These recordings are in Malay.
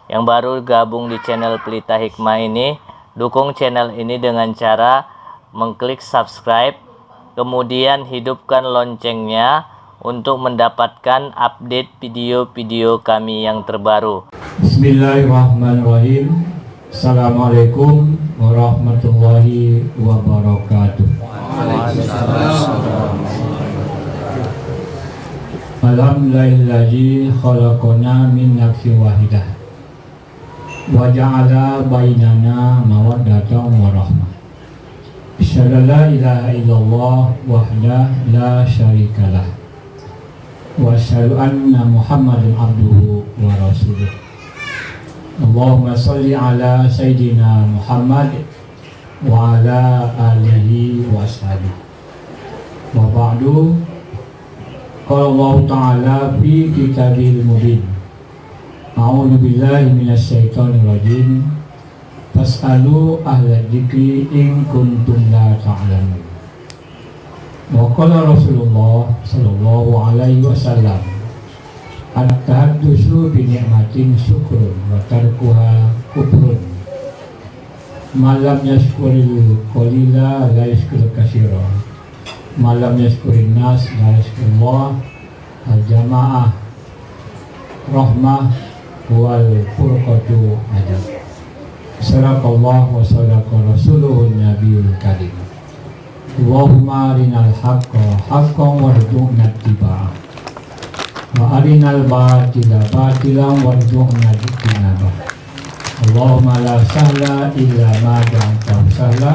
yang baru gabung di channel Pelita Hikmah ini, dukung channel ini dengan cara mengklik subscribe, kemudian hidupkan loncengnya untuk mendapatkan update video-video kami yang terbaru. Bismillahirrahmanirrahim. Assalamualaikum warahmatullahi wabarakatuh. Alhamdulillahi khalaqana min nafsin wahidah wa ja'ala bainana mawaddatan wa rahmah. Asyhadu an la ilaha illallah wahdahu la syarikalah wa asyhadu anna Muhammadan abduhu wa rasuluh. Allahumma sholli ala sayyidina Muhammad wa ala alihi wa sahbihi. Wa ba'du. Qala Allah Ta'ala fi kitabil mubin. A'udzu billahi minasy syaithanir rajim. Fas'alu ahla dzikri in kuntum la ta'lamun. Wa qala Rasulullah sallallahu alaihi wasallam, at-tahaddusu bi ni'matin syukrun wa tarkuha kufrun. Malam yashkuril qalila la yashkuril katsira. Malam yashkurin nas la yashkurullah. Al-jamaah rahmah wal furqatu ajab. Sadaqallah wa sadaqa rasuluhun nabiyul karim. Allahumma arinal haqqa haqqan warzuqna ittiba'ah wa arinal batila batilan warzuqna ijtinabah. Allahumma la sahla illa ma ja'altahu sahla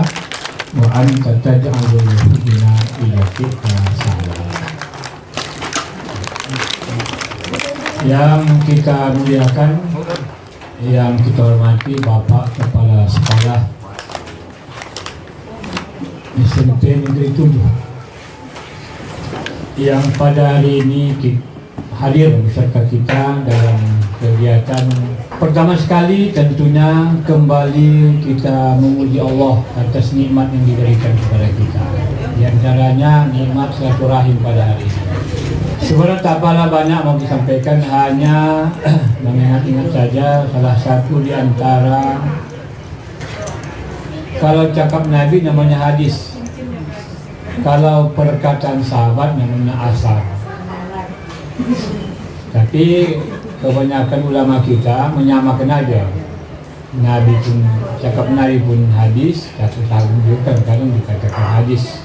wa anta taj'alul huzna ila kita sahla. Yang kita muliakan, yang kita hormati Bapak Kepala Sekolah SMP Negeri 7 yang pada hari ini hadir beserta kita dalam kegiatan. Pertama sekali tentunya kembali kita memuji Allah atas nikmat yang diberikan kepada kita. Di antaranya nikmat silaturahim pada hari ini. Sebenarnya tak apalah banyak mau disampaikan, hanya mengingat-ingat saja salah satu di antara, kalau cakap Nabi namanya hadis, kalau perkataan sahabat namanya asar. Tapi kebanyakan ulama kita menyamakan aja. Nabi pun cakap Nabi pun hadis, satu sahabat juga kadang dikatakan hadis.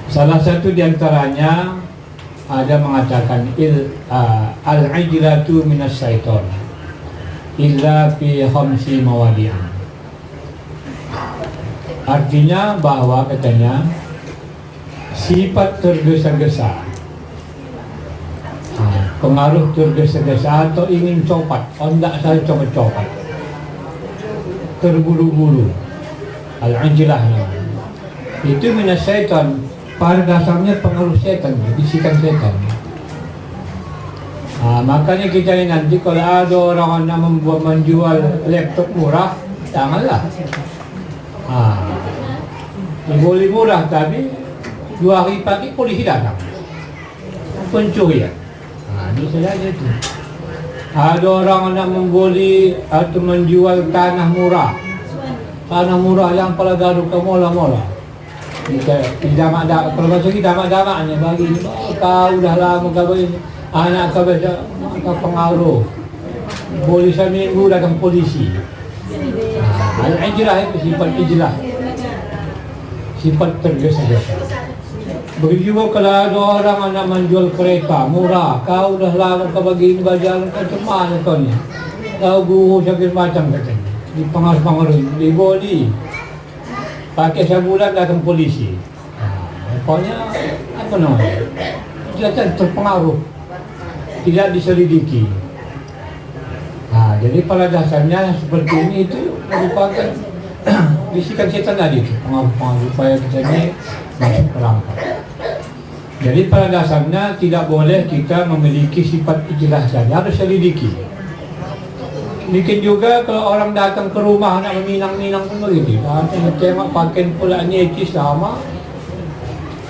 Salah satu di antaranya ada mengatakan al-ijlatu minas syaiton illa fi khamsi mawadi'an. Artinya bahwa katanya sifat tergesa-gesa, pengaruh tergesa-gesa atau ingin copat, hendak saya copat-copat, terburu-buru, al-ajlah, itu minas syaitan. Pada dasarnya pengaruh setan, bisikan setan. Makanya kita ini nanti kalau ada orang yang menjual laptop murah, janganlah. Boleh murah tapi 2 hari pagi polisi datang, pencurian. Ini saja itu. Ada orang yang membeli atau menjual tanah murah yang pada gaduh ke mola-mola. Kalau masuk kita damak-damaknya bagi kau dah lama kau ini anak kau baca kau pengaruh, boleh seminggu datang polisi. Al-ijlah itu sifat ijlah, sifat tergesa-gesa. Begitu juga kalau ada orang anak menjual kereta murah, kau dah lama kau bagi jalan macam mana kau ni? Kau guru sakit macam katanya, di pengaruh-pengaruh, di body. Pakai sebulan datang polisi. Pokoknya apa namanya? Dia terpengaruh, tidak diselidiki. Jadi pada dasarnya seperti ini itu merupakan bisikan setan tadi itu, pengaruh-pengaruh supaya kita ini masuk perangkap. Jadi pada dasarnya tidak boleh kita memiliki sifat ijlah saja, harus selidiki. Dikit juga kalau orang datang ke rumah nak meminang-minang pun begitu. Tengok pakaian pula necis sama.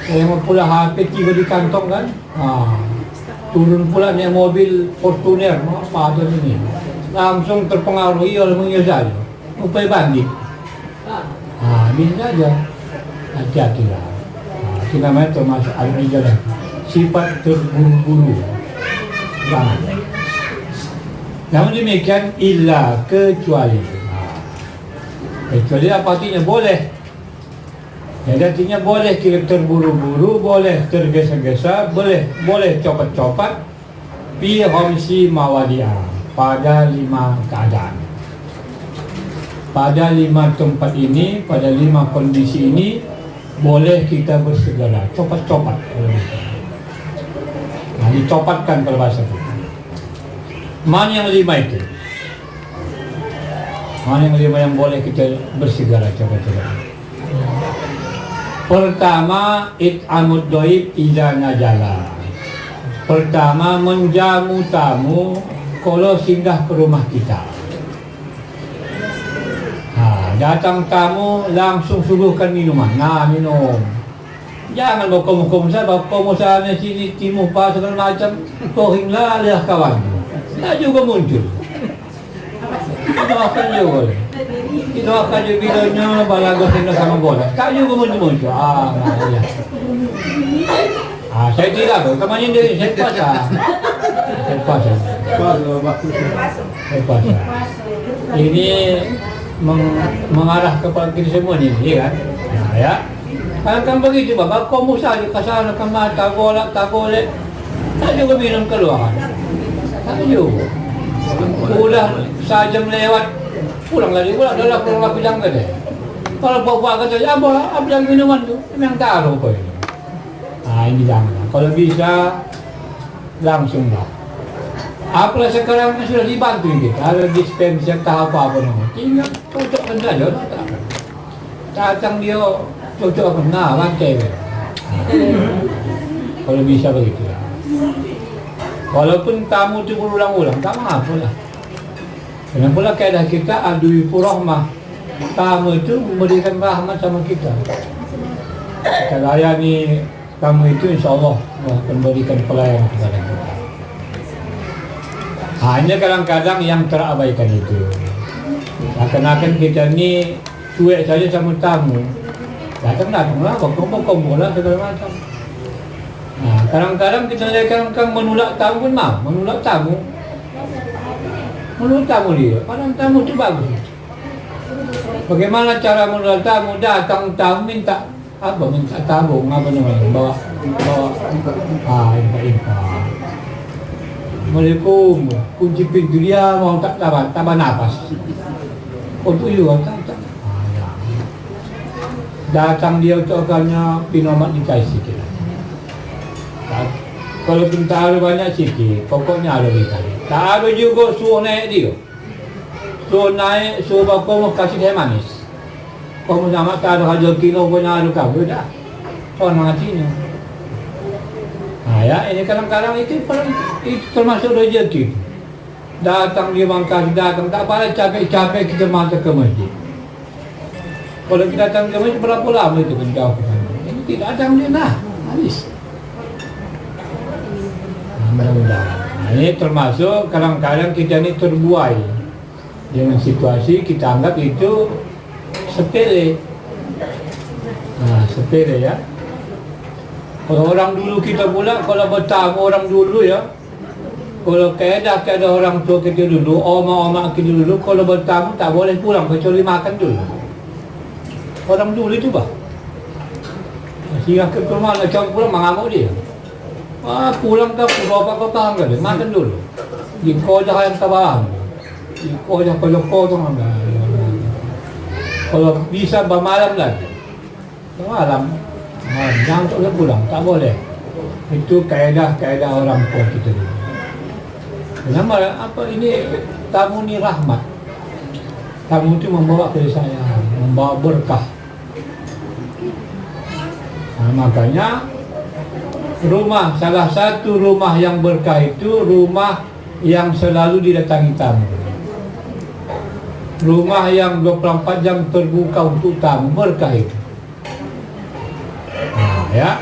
Tengok pula HP tiba di kantong kan. Turun pula naik mobil Fortuner, apa ada ini. langsung terpengaruhi oleh mengira saja, upaya bandit. Ini saja, hati-hatilah. Itu namanya termasuk al-ijalah, sifat terburu-buru. Jangan. Namun demikian, illa kecuali. Kecuali apa artinya? Boleh. Jadi artinya boleh kita terburu-buru, boleh tergesa-gesa, boleh copat-copat. Fi khamsi mawadi'ah, pada 5 keadaan. Pada 5 tempat ini, pada 5 kondisi ini, boleh kita bersegera, copat-copat. Nah, dicopatkan kalau bahasa kita. Mana yang 5 itu? Mana yang 5 yang boleh kita bersegera, copat-copat? Pertama, it'amud doib idza najala. Pertama, menjamu tamu kalau singgah ke rumah kita. Datang tamu langsung suguhkan minuman. Nah, minum. Jangan bawa komo-komo saya, bawa komo sana sini timuh pa segala macam. Kohinglah lihat kawan. Nah juga muncul. Kita akan juga boleh. Kita akan juga videonya balagos dengan sama bola. Tak juga muncul. Ya. Saya tidak tahu. Kemana dia? Saya pasang. Ini mengarah kepada kita semua ni, ya kan? Nah, ya. Kan begitu, Bapak. Kamu saja kesana kemari, tak boleh. Tak juga minum keluar. Tak juga. Sudah sajam lewat, pulang bilang ke dia. Kalau bawa kata, apa yang minuman tu? Memang taruh kau ini. Ini jangan. Kalau bisa, langsung lah. Apalah sekarang sudah dibantu kita. Ada dispenser tak apa-apa nama. Tinggal cocokkan saja. Datang dia cocokkan. Nah, rantai. Kalau bisa begitu. Walaupun tamu itu berulang-ulang, tak apa lah. Kenapa pula keadaan kita aduifu rahmah. Tamu itu memberikan rahmat sama kita. Kita layani tamu itu, insya Allah akan memberikan pelayanan kepada kita. Hanya kadang-kadang yang terabaikan itu. Akan-akan kita ni cuek saja sama tamu. Datang-datanglah, kompor-kompor lah segala macam. Nah, kadang-kadang kita lihat menolak tamu pun mau. Menolak tamu dia. Padahal tamu itu bagus. Bagaimana cara menolak tamu? Datang tamu minta tabung, apa namanya? Bawa infak. Assalamualaikum, kunci pintu dia mau tak nafas. Untuk juga tak. Datang dia ucapannya pinomat dikasih kita. Kalau kita ada banyak sikit, pokoknya ada dikasih. Tak ada juga suruh naik dia. Suruh naik, suruh kamu kasih dia manis. Kamu sama tak ada hasil kilo punya ada kamu dah. Soal mengasinya. Ya, ini kadang-kadang itu termasuk rezeki. Datang dia mangkas, datang tak apa capek-capek kita masuk ke masjid. Kalau kita datang ke masjid berapa lama itu jauh ke sana? Ini tidak datang dia habis. Mudah-mudahan. Ini termasuk kadang-kadang kita ini terbuai dengan situasi kita anggap itu sepele. Sepele ya. Kalau orang dulu kita pula, kalau bertamu orang dulu ya, kalau keadaan orang tua kita dulu, oma kita dulu, kalau bertamu tak boleh pulang kecuali makan dulu. Orang dulu itu bah. Sehingga ke rumah nak pulang mengamuk dia. Pulang ke pulau apa kau tahan ke dia, makan dulu. Kau jangan yang tabahan. Kau jangan kau jangan. Kalau bisa bermalam lagi, bermalam. Jangan tak boleh pulang, tak boleh. Itu kaedah orang tua kita dulu. Kenapa? Apa ini tamu ni rahmat. Tamu itu membawa kasih sayang, membawa berkah. Makanya salah satu rumah yang berkah itu rumah yang selalu didatangi tamu. Rumah yang 24 jam terbuka untuk tamu, berkah itu. Ya,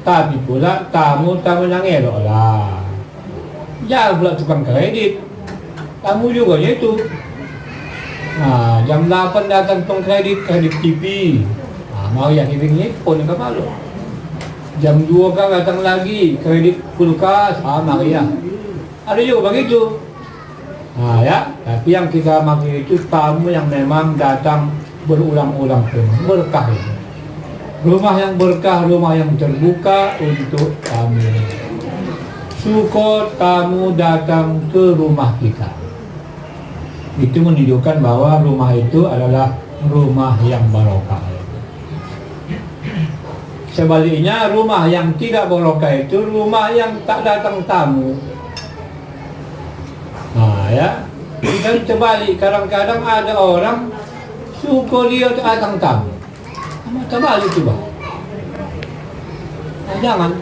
tapi pula tamu yang elok lah. Jangan pula tukang kredit. Tamu juga itu. Nah, jam 8 datang kredit TV. Nah, mau yang ini pun enggak malu. Jam 2 kan datang lagi kredit kulkas. Maria. Ada juga begitu. Nah ya, tapi yang kita maksud itu tamu yang memang datang berulang-ulang, berkah. Rumah yang berkah, rumah yang terbuka untuk tamu. Syukur tamu datang ke rumah kita. Itu menunjukkan bahwa rumah itu adalah rumah yang barokah. Sebaliknya, rumah yang tidak barokah itu rumah yang tak datang tamu. Nah ya, dan terbalik, kadang-kadang ada orang syukur dia datang tamu. Terbalik coba. Nah, jangan.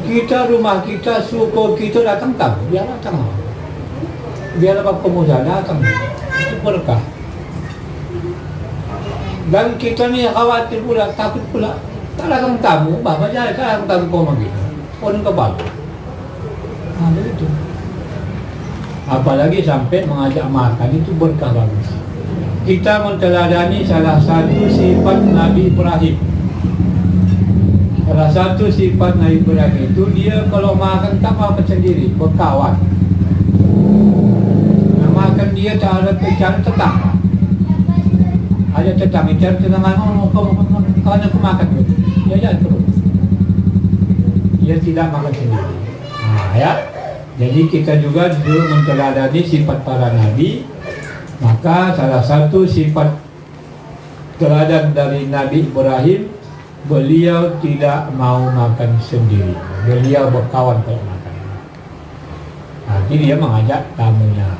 Kita rumah kita syukur kita datang tamu, biar datang. Biar apa pemuda datang. Itu berkah. Dan kita ni khawatir pula, takut pula. Tak datang tamu, bapak jangan datang tamu kau begitu. Orang kepala. Nah, begitu. Apalagi sampai mengajak makan, itu berkah bagus. Kita menteladani salah satu sifat Nabi Ibrahim. Salah satu sifat Nabi Ibrahim itu dia kalau makan tak makan sendiri, berkawan. Nah, makan dia tak ada bicara tetangga. Ada tetangga bicara tetangga, kawan aku makan gitu. Dia jangan terus. Dia tidak makan sendiri. Nah ya. Jadi kita juga dulu menteladani sifat para nabi. Maka salah satu sifat teladan dari Nabi Ibrahim, beliau tidak mau makan sendiri. Beliau berkawan kalau makan. Nanti dia mengajak tamunya.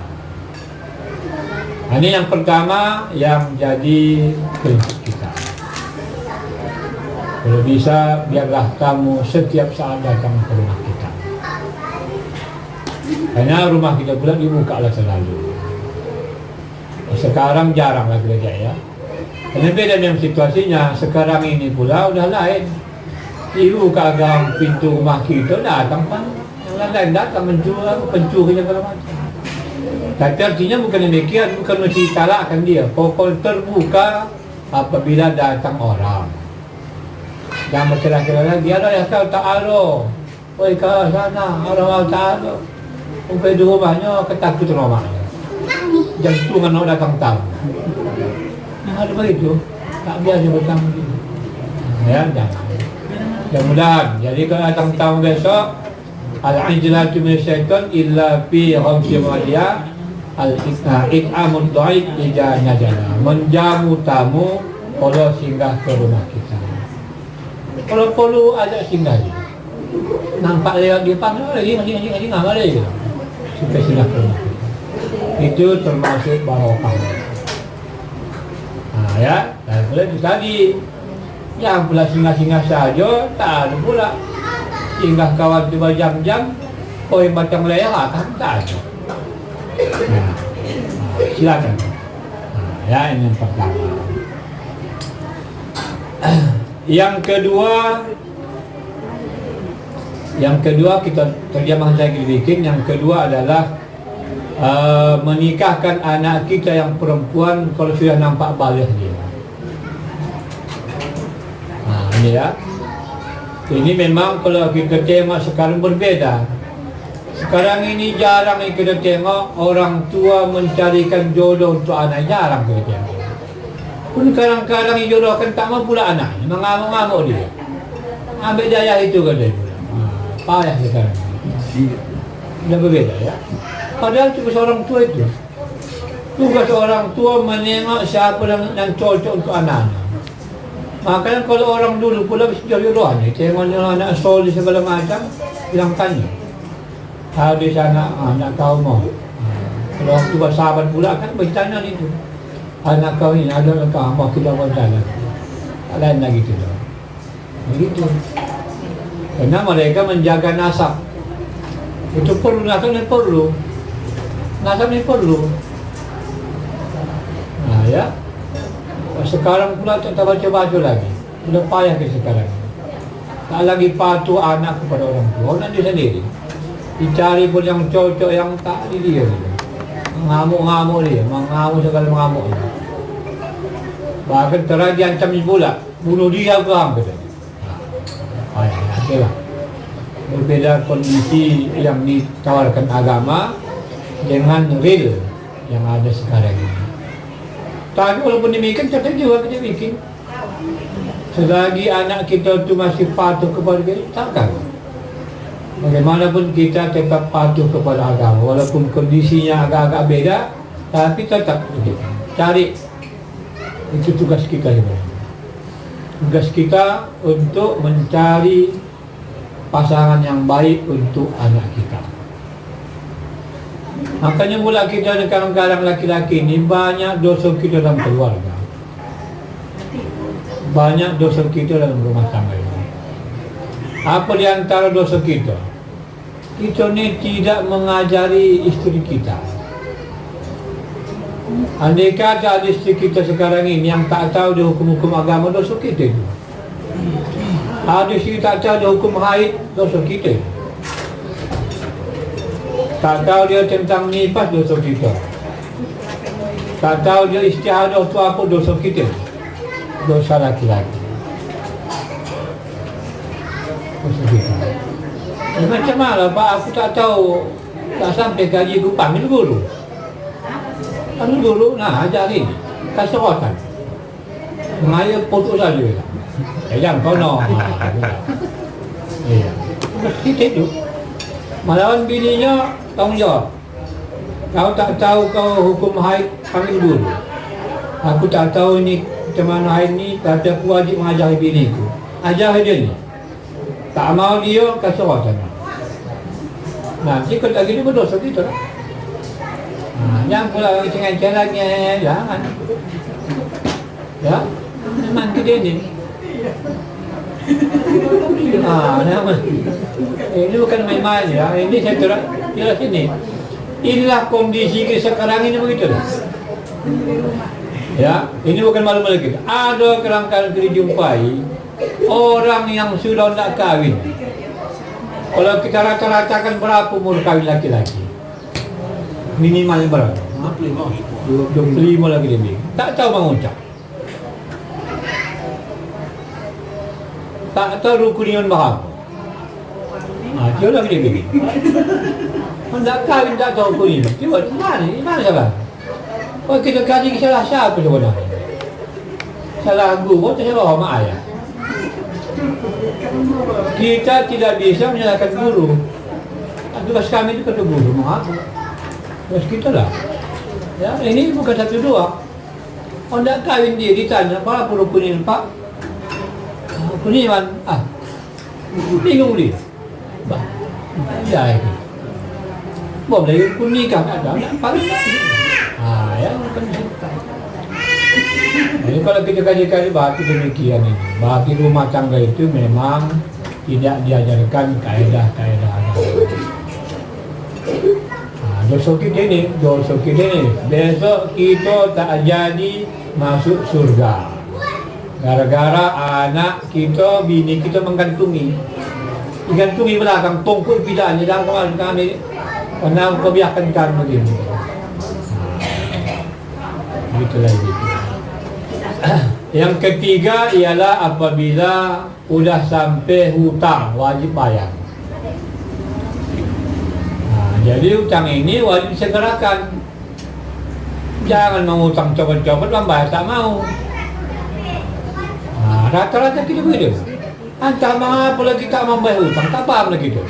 Ini yang pertama yang jadi prinsip kita. Kalau bisa biarlah tamu setiap saat datang ke rumah kita. Karena rumah kita pula dibuka lah selalu. Sekarang jarang lah gereja ya. Karena beda dengan situasinya. Sekarang ini pula udah lain. Dibuka gang pintu rumah kita datang kan. Yang lain datang pencuri segala macam. Tapi artinya bukan demikian, bukan mesti talakkan dia. Pokok terbuka apabila datang orang. Jangan berkira-kira lagi. Ada yang kau tak ada. Oi ke sana, orang tak ada. Sampai di rumahnya ketakut rumahnya. Jantungan nak datang tamu. Yang ada begitu, tak biasa bertamu gitu. Ya, jangan. Mudah-mudahan. Jadi kalau datang tamu besok, al-ijlatu minasyaitan illa fi khamsi mawadi'a al-it'amud dhaif idza najala. Menjamu tamu kalau singgah ke rumah kita. Kalau perlu ajak singgah dia. Nampak lewat dia panggil lagi ngaji ngamal lagi. Supaya singgah ke rumah kita. Itu termasuk barokah. Nah ya, dan boleh tadi yang pula singgah-singgah saja, tak ada pula singgah kawan tu berjam-jam, koi macam lelah kan tak ada. Nah, silakan. Nah, ya ini yang pertama. Yang kedua kita terjemah saya bikin. Yang kedua adalah menikahkan anak kita yang perempuan kalau sudah nampak balik dia. Nah, ini ya. Ini memang kalau kita tengok sekarang berbeda. Sekarang ini jarang kita tengok orang tua mencarikan jodoh untuk anak, jarang kita tengok. Pun kadang-kadang dijodohkan tak mau pula anak, mengamuk-ngamuk dia. Ambil daya itu kan dia pula. Payah sekarang. Sudah berbeda ya. Padahal tugas orang tua itu. Tugas orang tua menengok siapa yang cocok untuk anak-anak. Makanya kalau orang dulu pula bisa jodohan, tengok anak soleh segala macam, bilang tanya. Kalau di sana anak kau mau. Kalau waktu bersahabat pula kan bertanya itu. Anak kau ini ada kau mau kita berjalan. Lain lagi tu. Begitu. Karena mereka menjaga nasab. Itu perlu, nasab ni perlu. Nasab ni perlu. Nah ya. Sekarang pula tak baca-baca lagi. Sudah payah ke sekarang. Tak lagi patuh anak kepada orang tua. Orang dia sendiri. Dicari pun yang cocok yang tak di dia. Mengamuk-ngamuk dia, mengamuk segala mengamuk dia. Bahkan telah diancam pula, bunuh dia ke hang kata. Itulah. Berbeza kondisi yang ditawarkan agama dengan real yang ada sekarang ini. Tapi walaupun demikian, tetap juga kita bikin. Selagi anak kita itu masih patuh kepada kita, takkan. Bagaimanapun kita tetap patuh kepada agama, walaupun kondisinya agak-agak beda, tapi tetap cari. Itu tugas kita sebenarnya. Tugas kita untuk mencari pasangan yang baik untuk anak kita. Makanya mula kita kadang-kadang laki-laki ini banyak dosa kita dalam keluarga, banyak dosa kita dalam rumah tangga ini. Apa di antara dosa kita? Kita ni tidak mengajari istri kita. Andai kata ada istri kita sekarang ini yang tak tahu dia hukum-hukum agama, dosa kita itu. Ada istri tak tahu dia hukum haid, dosa kita. Tak tahu dia tentang nifas, dosa kita. Tak tahu dia istihadah itu apa, dosa kita. Dosa laki-laki. Dosa kita. Macam mana Pak, aku tak tahu. Tak sampai gaji aku panggil guru. Panggil guru, nah ajarin. Kasih rotan. Mengaya putus saja. Jangan kau no. Iya. Kita itu. Malawan bininya tanggung jawab. Kau tak tahu kau hukum haid, panggil guru. Aku tak tahu ni macam mana haid ni, tapi aku wajib mengajari biniku. Ajar dia ni. Tak mau dia, kasih rotan. Nanti kalau tak gini berdosa kita lah. Jangan pula cengang-cengang, jangan. Ya, memang kita ni. Ini bukan main-main ya. Ini saya jelas ini. Inilah kondisi kita sekarang ini begitu. Ya, ini bukan malu-malu kita. Ada kadang-kadang kita jumpai orang yang sudah tidak kahwin. Kalau kita rata-ratakan berapa umur kahwin laki-laki? Minimal berapa? 25 lagi lebih. Tak tahu mengucap. Tak tahu rukun iman berapa. Dia lagi dia begini. Hendak kahwin tak tahu rukun iman. Dia buat mana salah? Oh, kita kaji salah siapa sebenarnya? Salah guru atau salah mak ayah? Kita tidak bisa menyalahkan guru. Tugas kami itu kata guru, maaf. Tugas kita lah. Ya, ini bukan satu dua. Hendak kahwin dia ditanya apa rukun iman Pak? Rukun iman, bingung dia. Bah, ya ini. Boleh lagi rukun nikah ada, paling lagi. Ya bukan kita. Jadi kalau kita kaji-kaji bahagi demikian ini, bahagi rumah tangga itu memang tidak diajarkan kaedah-kaedah agama. Dosa kita ini, besok kita tak jadi masuk surga. Gara-gara anak kita, bini kita menggantungi belakang, tongkul pidanya dalam kemarin kami. Karena kau biarkan kami begini. Begitulah gitu. Yang ketiga ialah apabila sudah sampai hutang, wajib bayar. Jadi hutang ini wajib disegerakan. Jangan mengutang coba-coba membayar tak mau. Rata-rata kita begitu. Entah mengapa lagi tak membayar hutang, tak paham lagi itu.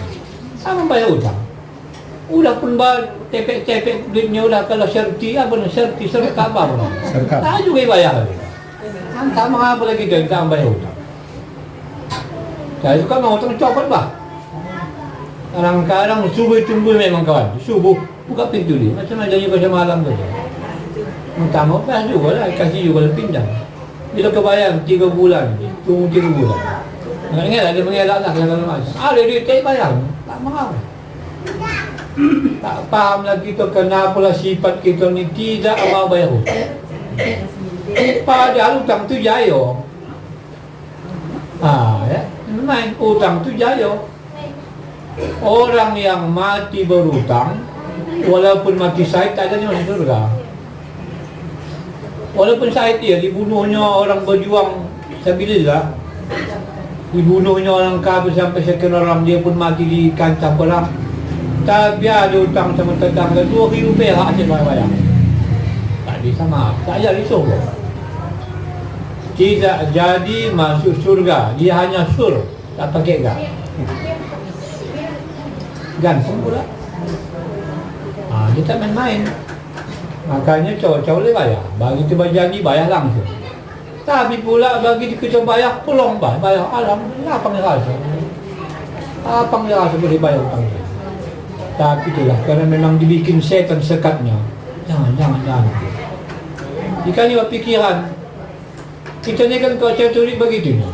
Tak membayar hutang. Udah pun tepek-tepek duitnya udah kalau serti serta apa pun. Tak juga bayar. Entah mengapa lagi itu tak membayar hutang. Saya suka mengutang copot bah. Kadang-kadang subuh tunggu memang kawan. Subuh buka pintu dia. Macam mana janji pada malam tu. Minta mau pas juga lah. Kasih juga pindah. Bila kebayang 3 bulan. Tunggu 3 bulan. Ingat ada mengelak lah. Ada duit tak bayar. Tak mahal. Tak faham lagi tu kenapalah sifat kita ni tidak mau bayar hutang. Padahal hutang tu jaya. Ya. Memang hutang tu jaya. Orang yang mati berhutang walaupun mati syahid tak ada masuk surga. Walaupun syahid dia dibunuhnya orang berjuang sabilillah, dibunuhnya orang kafir sampai sekian orang, dia pun mati di kancah perang, tapi ada hutang sama tetangga 2,000 perak aja bayar. Tak bisa maaf, tak jadi surga. Tidak jadi masuk surga, dia hanya sur, tak pakai gak. Gantung pula. Dia tak main-main. Makanya cowok-cowok boleh bayar. Bagi tu janji bayar langsung. Tapi pula bagi kita bayar pulang bayar. Alhamdulillah apa yang rasa. Apa yang rasa boleh bayar hutang. Tapi itulah kerana memang dibikin setan sekatnya. Jangan. Jika ni berpikiran, kita ni kan kau cari begitu ni.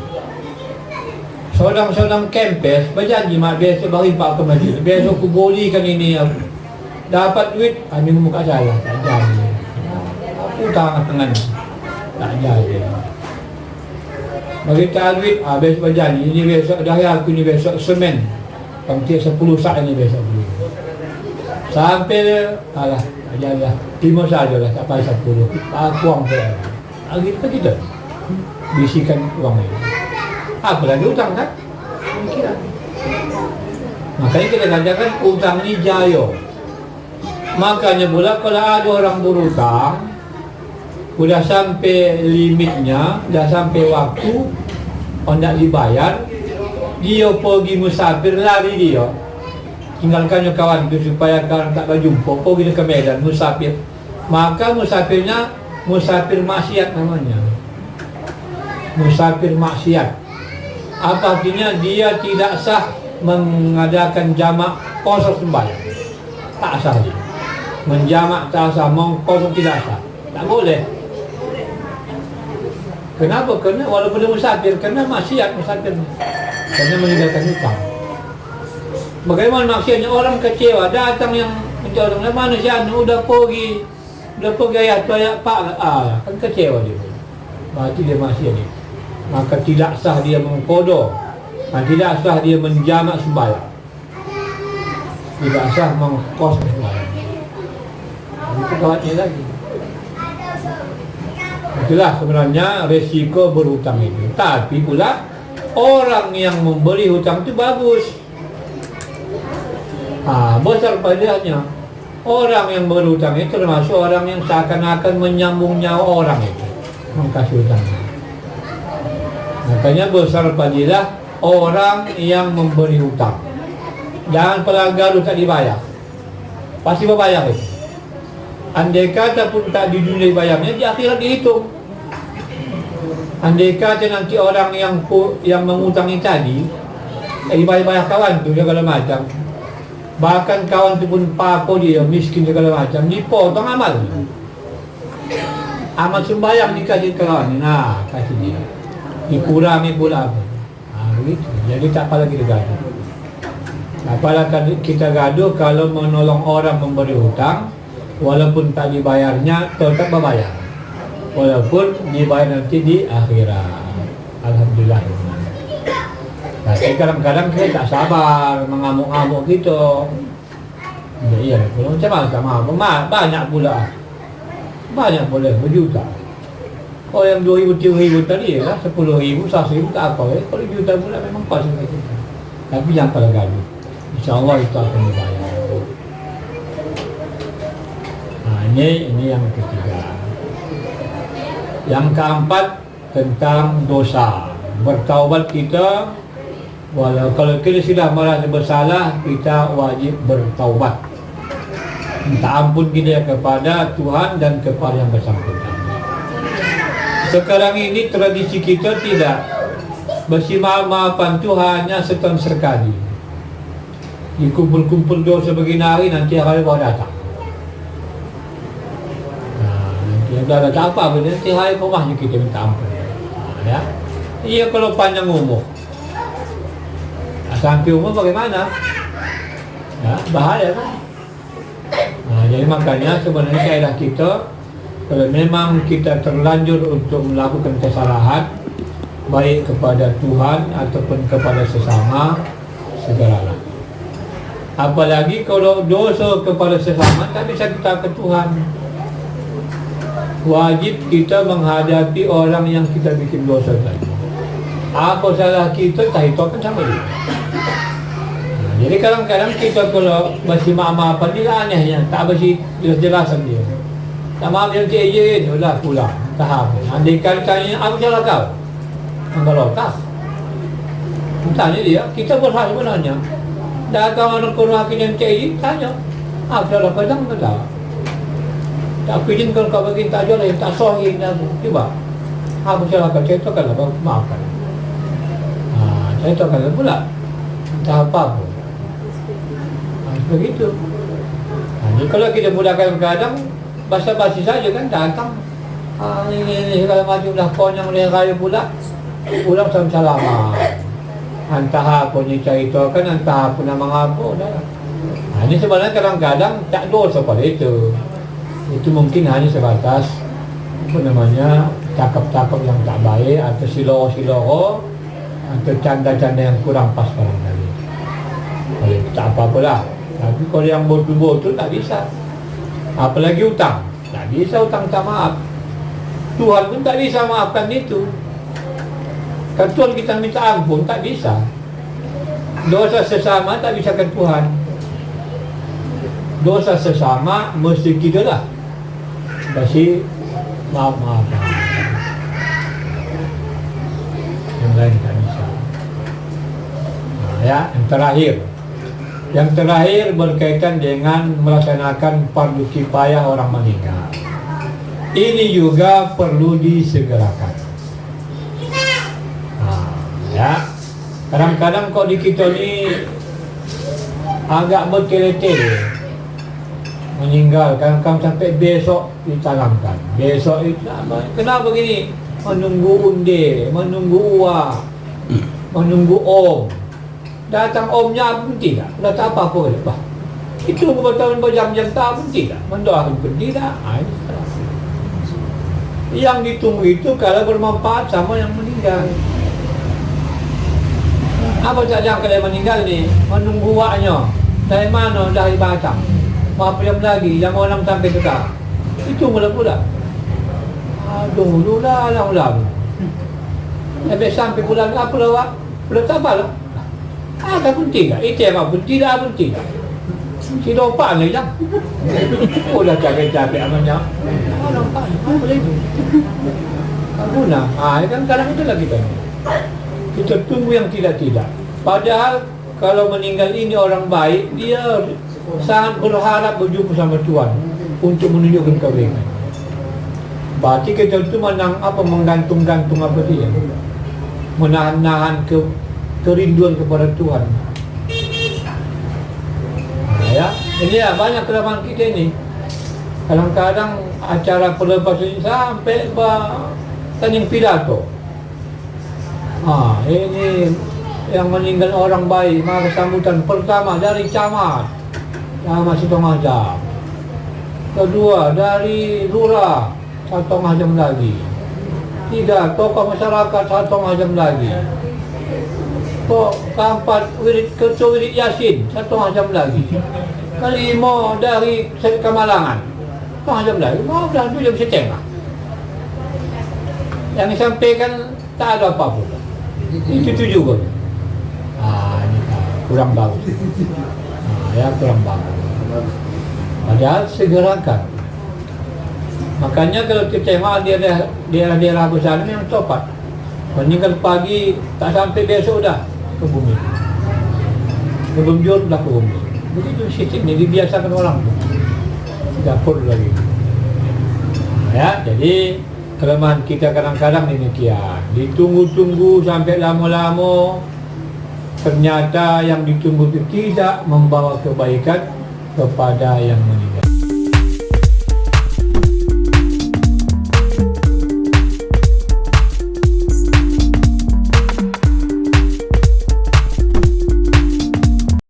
Seorang kempes berjanji mak biasa berimpak ke masjid. Biasa aku bolikan ini, dapat duit, ini muka saya tak jadi. Aku tangan tak jadi. Bagi tak duit, biasa berjanji. Ini besok dah aku ni besok semen. Pangkir 10 sak ini besok beli. Sampai alah, tak jadi lah. 5 sajalah, tak payah 10. Aku uang saya. Kita bisikan uang ini. Apa lagi hutang kan? Pemikiran. Makanya kita katakan hutang ni jaya. Makanya pula kalau ada orang berhutang, sudah sampai limitnya, dah sampai waktu hendak dibayar, dia pergi musafir, lari dia. Tinggalkannya kawan itu supaya kawan tak berjumpa, pergi ke Medan musafir. Maka musafirnya musafir maksiat namanya. Musafir maksiat. Apa artinya? Dia tidak sah mengadakan jamak kosong sembahyang. Tak sah dia. Menjamak tak sah, mengkosong tidak sah. Tak boleh. Kenapa? Kerana walaupun dia musafir, kerana maksiat musafir. Kerana meninggalkan hutang. Bagaimana maksudnya? Orang kecewa, datang yang mencari orang, mana si anu udah pergi ayah tu ayah pak, kan kecewa dia. Berarti dia maksiat dia. Maka tidak sah dia mengkodok, tidak sah dia menjamak sembahyang, tidak sah mengkos sembahyang. Itu kawatnya lagi. Itulah sebenarnya resiko berhutang itu. Tapi pula orang yang memberi hutang itu bagus. Besar padanya orang yang berhutang itu termasuk orang yang seakan-akan menyambung nyawa orang itu mengkasih hutang. Makanya besar padilah orang yang memberi hutang. Jangan pelanggar tak dibayar, pasti berbayar itu. Andai kata pun tak di dunia bayarnya, di akhirat dihitung. Andai kata nanti orang yang mengutangi tadi dibayar kawan tu segala macam, bahkan kawan tu pun papo dia miskin segala macam, dipotong amal sembahyang dikasih kawan. Kasih dia, dikurangi pula. Begitu. Jadi tak apa lagi gaduh. Apalagi kita gaduh kalau menolong orang memberi hutang, walaupun tak dibayarnya tetap berbayar, walaupun dibayar nanti di akhirat. Alhamdulillah. Tapi kadang-kadang kita tak sabar, mengamuk-amuk gitu. Iya, kalau macam mana tak maaf, banyak pula, berjuta. Oh yang 2,000, 3,000 tadi lah, 10,000, 100,000 tak apa. Kalau juta pula memang pas dengan kita. Tapi jangan pada gaduh. InsyaAllah itu akan dibayar. Ini yang ketiga. Yang keempat tentang dosa. Bertaubat kita, kalau kita sudah merasa bersalah, kita wajib bertaubat. Minta ampun kita kepada Tuhan dan kepada yang bersangkutan. Sekarang ini tradisi kita tidak bersimah-maafan itu hanya setahun sekali. Dikumpul-kumpul dosa begini hari, nanti hari baru datang. Nanti dah datang apa? Nanti hari rumahnya kita minta ampun. Ya, iya kalau panjang umur. Sampai umur bagaimana? Ya, bahaya kan? Jadi makanya sebenarnya kaidah kita, kalau memang kita terlanjur untuk melakukan kesalahan, baik kepada Tuhan ataupun kepada sesama, segeralah. Apalagi kalau dosa kepada sesama tak bisa kita ke Tuhan. Wajib kita menghadapi orang yang kita bikin dosa tadi. Apa salah kita, tak itu akan sama dia. Jadi kadang-kadang kita kalau masih maaf-maafan dia anehnya, tak bersih jelas-jelasan dia. Tak maaf yang cik je, dah pulang, tahap. Andai kali-kali apa salah kau? Kalau tak, tanya dia, kita berhak sebenarnya. Datang orang kurang yang cik je, tanya, apa salah kau? Tak tahu. Tak izin kalau kau bagi tak jual, tak sohin dah. Cuba, apa salah kau? Saya tu kan maafkan. Saya tu kan pula, tak apa-apa. Begitu. Jadi kalau kita mudahkan kadang basa-basi saja kan datang. Ini segala macam dah konyang oleh raya pula. Pulang salam-salaman. Entah apa ni ceritakan, entah apa nama apa dah. Ini sebenarnya kadang-kadang tak dosa pada itu. Itu mungkin hanya sebatas apa namanya cakap-cakap yang tak baik atau silo-silo atau canda-canda yang kurang pas barangkali. Tak apa-apalah. Tapi kalau yang betul-betul tak bisa. Apalagi hutang, tak bisa hutang tak maaf. Tuhan pun tak bisa maafkan itu. Kalau Tuhan kita minta ampun, tak bisa. Dosa sesama tak bisa ke Tuhan. Dosa sesama mesti kita lah kasih maaf-maafan. Yang lain tak bisa. Ya, yang terakhir. Yang terakhir berkaitan dengan melaksanakan fardu kifayah orang meninggal. Ini juga perlu disegerakan. Ya, kadang-kadang kok di kita ni agak bertele-tele meninggal, kadang-kadang sampai besok ditanamkan. Besok itu kenapa begini? Menunggu undi, menunggu uang, menunggu om. Datang omnya pun tidak, tak apa-apa ke depan. Itu bertahun berjam-jam tak pun tidak, mendoakan pun tidak. Yang ditunggu itu kalau bermanfaat sama yang meninggal. Apa saja yang meninggal ni? Menunggu waknya. Dari mana? Dari Batam. Berapa jam lagi? Jam 6 sampai tetap. Itu mula-mula. Dulu lah, lama-lama. Sampai sampai bulan apa lah, Wak? Bulan sabar lah. Ada pun tidak. Itu yang pun tidak pun tidak. Si dopak ni jam. Oh dah capek-capek amannya. Nampak ni. Apa lagi? Guna. Kadang-kadang itulah kita. Kita tunggu yang tidak-tidak. Padahal kalau meninggal ini orang baik, dia sangat berharap berjumpa sama Tuhan untuk menunjukkan kebaikan. Berarti kita itu menggantung-gantung apa dia, menahan-nahan kerinduan kepada Tuhan. Ya, ini ya banyak kelemahan kita ini. Kadang-kadang acara pelepasan sampai tanding pidato. Ini yang meninggal orang baik, maka sambutan pertama dari camat setengah jam. Kedua dari lurah 1,5 jam lagi. Tiga, tokoh masyarakat 1,5 jam lagi. Keempat, ketua wirid Yasin 1,5 jam lagi. Kelima dari Kamalangan 1,5 jam lagi. Dah 2 jam setengah. Yang disampaikan tak ada apa-apa. Itu juga. Ini kurang bagus. Kurang bagus. Padahal segerakan. Makanya kalau kita tengok daerah-daerah besar ni yang topat. Meninggal pagi tak sampai besok dah ke bumi. Belum jauh dah ke bumi. Begitu sistem ni dibiasakan orang tu. Tidak perlu lagi. Jadi kelemahan kita kadang-kadang demikian. Ditunggu-tunggu sampai lama-lama, ternyata yang ditunggu itu tidak membawa kebaikan kepada yang meninggal.